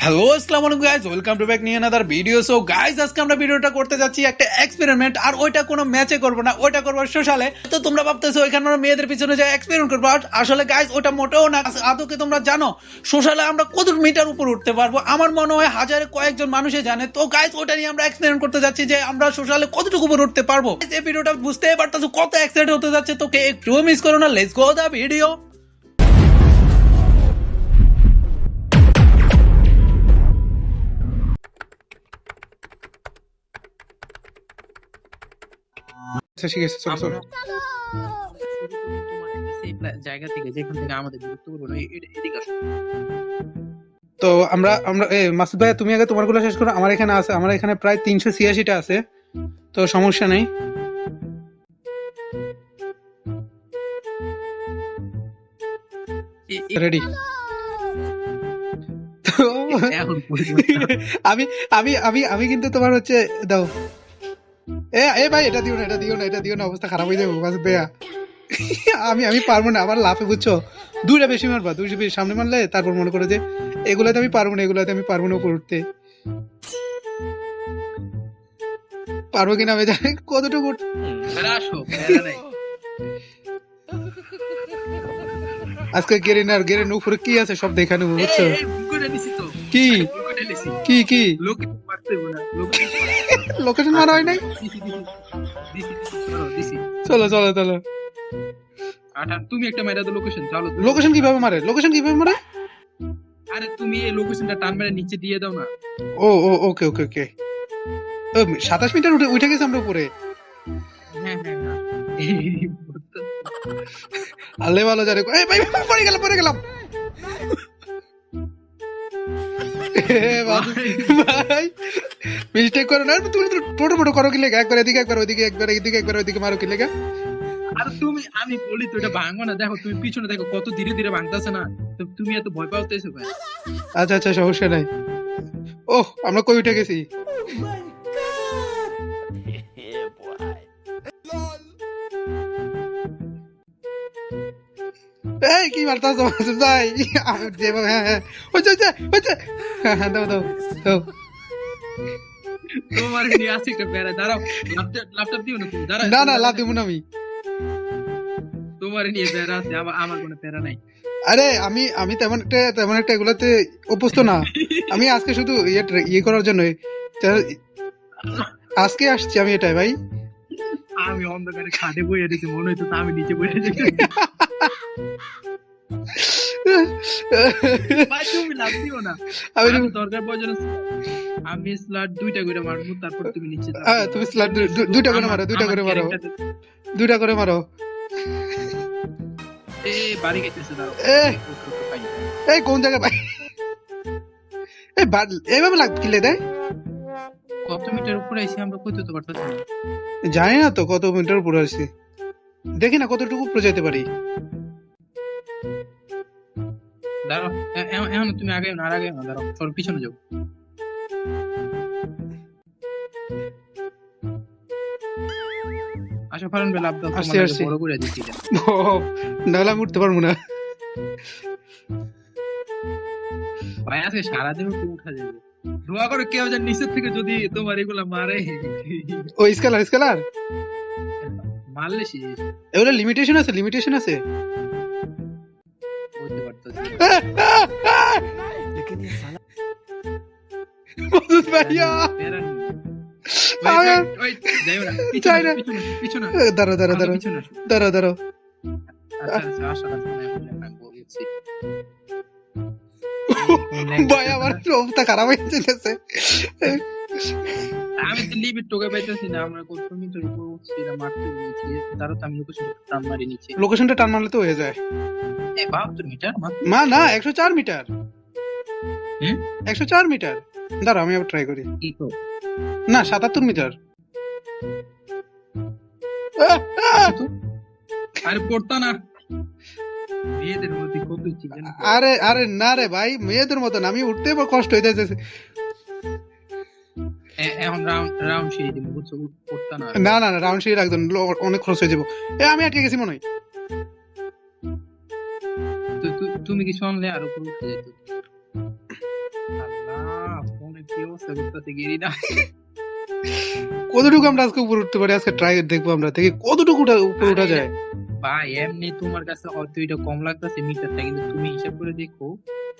Hello আসসালামু আলাইকুম guys, welcome to back new another video. So guys, আজকে আমরা ভিডিওটা করতে যাচ্ছি একটা এক্সপেরিমেন্ট, আর ওইটা কোনো ম্যাচে করব না, ওইটা করব সোশ্যালে। তো তোমরা ভাবতেছো ওইখানে আমরা মেয়েদের পিছনে যাই এক্সপেরিমেন্ট করবো, আসলে গাইস ওটা মোটেও না। আদৌকে তোমরা জানো সোশ্যালে আমরা কত মিটার উপর উঠতে পারবো? আমার মনে হয় হাজারে কয়েকজন মানুষে জানে। তো গাইস ওটা নিয়ে আমরা এক্সপেরিমেন্ট করতে যাচ্ছি যে আমরা সোশ্যালে কতটুকু উপর উঠতে পারবো। এই ভিডিওটা বুঝতেই পারতেছো কত এক্সাইটেড হতে যাচ্ছে, তোকে একটুও মিস করো না। Let's go the video. ঠিক আছে, চলো চলো। জায়গা থেকে যেখান থেকে আমাদের গুরুত্বপূর্ণ এদিকে আসো। তো আমরা আমরা মাসুদ ভাইয়া, তুমি আগে তোমার গুলো শেষ করো। আমার এখানে আছে, আমার এখানে প্রায় 386টা আছে, তো সমস্যা নেই। রেডি? এখন আমি আমি আমি আমি কিন্তু তোমার হচ্ছে দাও। এ ভাই, এটা দিও না, এটা দিও না, এটা দিও না, অবস্থা খারাপ হয়ে যাবে মাসুদ ভাইয়া। আমি পারবো না, আমার লাফে বুঝছো, দুইটা বেশি মারবা, দুইটা বেশি সামনে মারলে তারপর মনে করো যে এগুলাতে আমি পারবো না, এগুলাতে আমি পারবো না উপর উঠতে। পারবো কিনা আমি জানি কতটুকু আসো। আজকে গেরেন উপরে কি আছে সব দেখা নেবো, বুঝছো? কি কি কি লোকেশন মারা হয় নাই? চলো চলো চলো। তুমি একটা মেরা লোকেশন চালো। লোকেশন কিভাবে মারে? লোকেশন কিভাবে মারে? আরে তুমি এই লোকেশনটা টান মেরে নিচে দিয়ে দাও না। ও ও, ওকে ওকে ওকে। 27 মিটার উঠে গেছে আমরা উপরে। হ্যাঁ হ্যাঁ আল্লাহ ভালো জানে। এই ভাই, পড়ে গেলাম ভাই, মিস্টেক করো না। তুমি টোটো করো কি লেগে? একবার এদিকে, একবার ওইদিকে, একবার এদিকে, একবার ওইদিকে মারো কি লেগে? আর তুমি, আমি বলি তো এটা ভাঙো না। দেখো তুমি পিছনে দেখো কত ধীরে ধীরে ভাঙতেছে না। তো তুমি এত ভয় পাওতেছো ভাই? আচ্ছা আচ্ছা, সমস্যা নাই। ওহ, আমরা কই উঠে গেছি? এই কি মারতাছ মাসুদ ভাই? যেভাবে, হ্যাঁ হ্যাঁ, হচ্ছে হ্যাঁ হ্যাঁ, দাও দাও দাও। তোমার নিয়ে আসি একটা প্যারা। দাঁড়াও, ল্যাপটপ দিও না তুমি। দাঁড়াও, না না, লাভ দিব না আমি। তোমার নিয়ে প্যারা আছে, আমার কোনো প্যারা নাই। আরে আমি তেমন একটা এগুলাতে অভ্যস্ত না। আমি আজকে শুধু ইয়ে করার জন্য আজকে আসছি আমি, এটাই ভাই। আমি অন্ধকারে খাটে বইয়ে রেখে মনে হইতো আমি নিচে বইয়ে রেখে। ভাই তুমি লাভ দিও না। আমি দরকার প্রয়োজন আমি স্লাট 2টা করে মারবো, তারপর তুমি নিচে যাও। হ্যাঁ, তুমি স্লাট 2টা করে মারো, 2টা করে মারো, 2টা করে মারো। বাড়ি গেতেছে। দাঁড়াও, এই কোন জায়গায় ভাই? এই এইভাবে কিলে দেয়? কত মিটার উপরে আইছি আমরা, কই তো পারতেছি না। জানি না তো কত মিটার উপরে আসছি, দেখি না কতটুকু উপরে যেতে পারি। দাঁড়াও, এখন তুমি আগে না, আর আগে না, দাঁড়াও, সর পিছনে যাও। আশা ফারুন বেলা আব্দুল তোমাকে বড় করে দিচ্ছি। নাহলে আমি উঠতে পারবো না ভাই। আজকে সারাদিন উঠা যাবে। দোয়া করে কেউ যেন নিচের থেকে যদি তোমার এগুলা মারে। ও স্কেলার মারলে শেষ। এগুলো লিমিটেশন আছে বলতে পারতেছি মাসুদ ভাইয়া। দাঁড়াও। ভাই, আমার অবস্থা খারাপ হয়ে চলেছে। আমি তো লিমিট টোকে পাইতেছি না। আমরা কত মিটার উপর উঠছি, এটা মারতে দিয়েছি। তারও তো আমি লোকেশনটা টান মারি নিচে। লোকেশনটা টান মারলে তো হয়ে যায়। 72 মিটার না 104 মিটার। 104 মিটার। দাঁড়াও, আমি আবার ট্রাই করি। না, 77 মিটার। আরে পড়তা না। মেয়েদের মধ্যে কত ছিল। আরে না রে ভাই, মেয়েদের মতো না, আমি উঠতে কষ্ট হইতেছে। এখন রাউন্ড সিঁড়ি দিব, বুঝছো? পড়তা না। না রাউন্ড সিঁড়ি রাখবেন, অনেক খরচ হয়ে যাবো। আমি আটকে গেছি মনে হয়। তুমি কি শুনলে আর উপরে উঠে যেত? আল্লাহ, কি অবস্থা করতেছে গেরি না। কতটুকু আমরা আজকে উপরে উঠতে পারি, আজকে ট্রাই দেখবো আমরা দেখি কতটুকু উপরে উঠা যায়। ভাই এমনি তোমার কাছে হয়তো এটা কম লাগতেছে মিটারটা, কিন্তু তুমি হিসাব করে দেখো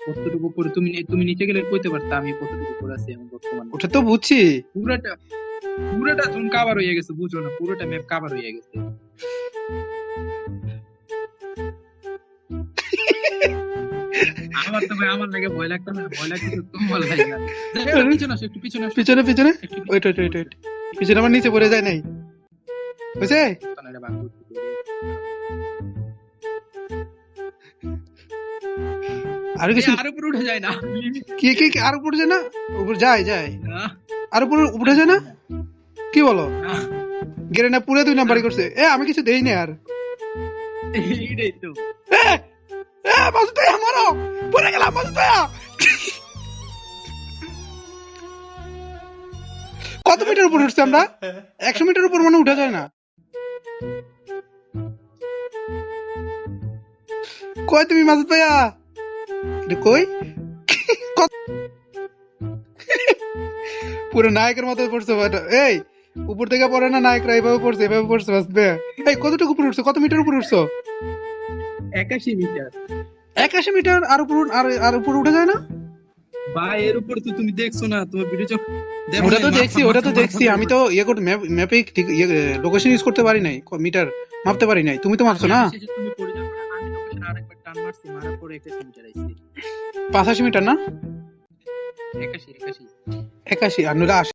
কতটুকু উপরে। তুমি নিচে গেলে কইতে পারতা আমি কতটুকু উপরে আছি এখন বর্তমানে। ওটা তো বুঝছি। পুরোটা জোন কাভার হয়ে গেছে, বুঝো না, পুরোটা ম্যাপ কাভার হয়ে গেছে। আমার তো ভাই আমার লাগে ভয় লাগতো না, ভয় লাগতো তোমার লাগে। পিছনে আসো, একটু পিছনে আসো। পিছনে পিছনে ওইট ওইট ওইট ওইট পিছনে আমার নিচে পড়ে যায় নাই, বুঝছে? এটা ভাগ করতে হবে। আর কিছু আর উপরে উঠে যায় না। কি কি কি আর উপরে যায় না? উপরে যায় যায় না, আর উপরে উঠে যায় না? কি বলো? না, গেরে না পুরো 2 নাম্বারই করছে। আমি কিছু দেই না আর। এইটাই তো। এ মাসুদ ভাইয়া মারো, পড়ে গেলাম মাসুদ ভাইয়া। কত মিটার উপরে উঠছে আমরা? 100 মিটার উপর মনে উঠা যায় না। কই তুমি মাসুদ ভাইয়া? এটা কই? পুরো নায়কের মতো পড়ছে ভাইটা। এই উপর থেকে পড়ে না, নায়করা এইভাবে পড়ছে, এভাবে পড়ছে মাসুদ ভাইয়া। এই কতটুকু উপরে উঠছো? কত মিটার উপরে উঠছো? 81 মিটার। 81 মিটার আর উপর আর উপরে উঠা যায় না? ভাই এর উপর তো তুমি দেখছো না, তোমার ভিডিও চোখ ওটা তো দেখছি, ওটা তো দেখছি। আমি তো ইয়ে করতে ম্যাপে ঠিক লোকেশন ইউজ করতে পারি নাই, মিটার মাপতে পারি নাই। তুমি তো মাপছো না? তুমি পড়ে যাও, আমি লোকেশন আরেকবার টান মারছি, মারার পরে 81 মিটার আইছে। 85 মিটার না? 81 81 আর নইলে 80।